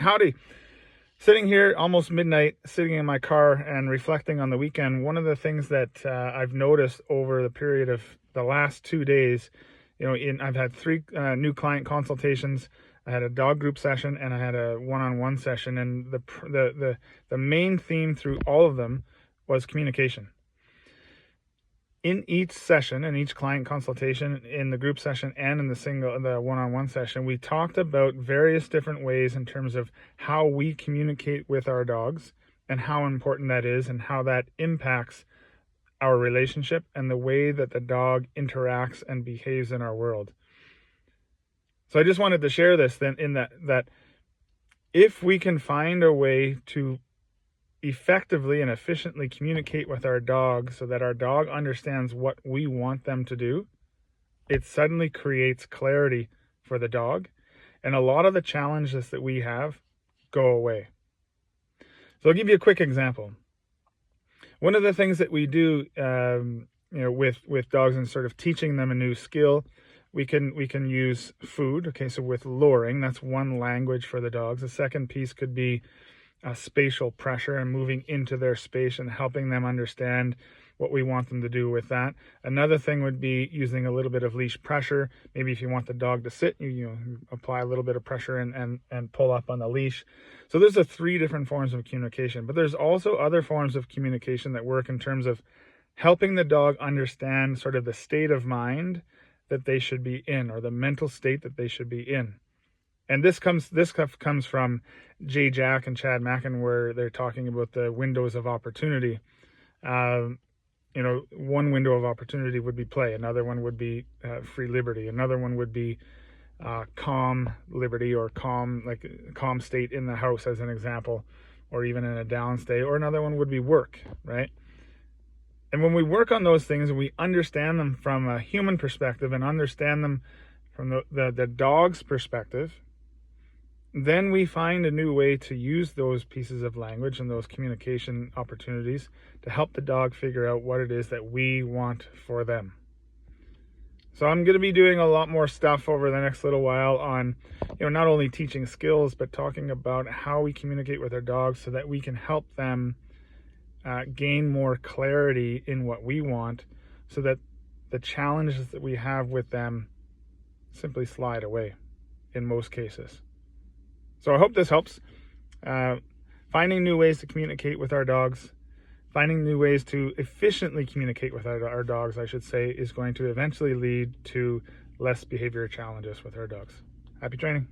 Howdy. Sitting here almost midnight, sitting in my car and reflecting on the weekend. One of the things that I've noticed over the period of the last 2 days, I've had 3 new client consultations. I had a dog group session and I had a one-on-one session, and the main theme through all of them was communication. In each session, in each client consultation, in the group session and in the one-on-one session, we talked about various different ways in terms of how we communicate with our dogs and how important that is and how that impacts our relationship and the way that the dog interacts and behaves in our world. So I just wanted to share this then, in that if we can find a way to effectively and efficiently communicate with our dog so that our dog understands what we want them to do, it suddenly creates clarity for the dog, and a lot of the challenges that we have go away. So I'll give you a quick example. One of the things that we do with dogs and sort of teaching them a new skill, we can use food. Okay, so with luring, that's one language for the dogs. The second piece could be spatial pressure and moving into their space and helping them understand what we want them to do with that. Another thing would be using a little bit of leash pressure. Maybe if you want the dog to sit, you apply a little bit of pressure and pull up on the leash. So there's 3 different forms of communication, but there's also other forms of communication that work in terms of helping the dog understand sort of the state of mind that they should be in, or the mental state that they should be in. And this stuff comes from Jay Jack and Chad Mackin, where they're talking about the windows of opportunity. One window of opportunity would be play. Another one would be free liberty. Another one would be calm liberty, or calm state in the house, as an example, or even in a down state. Or another one would be work, right? And when we work on those things and we understand them from a human perspective and understand them from the dog's perspective, then we find a new way to use those pieces of language and those communication opportunities to help the dog figure out what it is that we want for them. So I'm going to be doing a lot more stuff over the next little while on, not only teaching skills, but talking about how we communicate with our dogs so that we can help them gain more clarity in what we want, so that the challenges that we have with them simply slide away in most cases. So I hope this helps. Finding new ways to communicate with our dogs, finding new ways to efficiently communicate with our dogs, I should say, is going to eventually lead to less behavior challenges with our dogs. Happy training.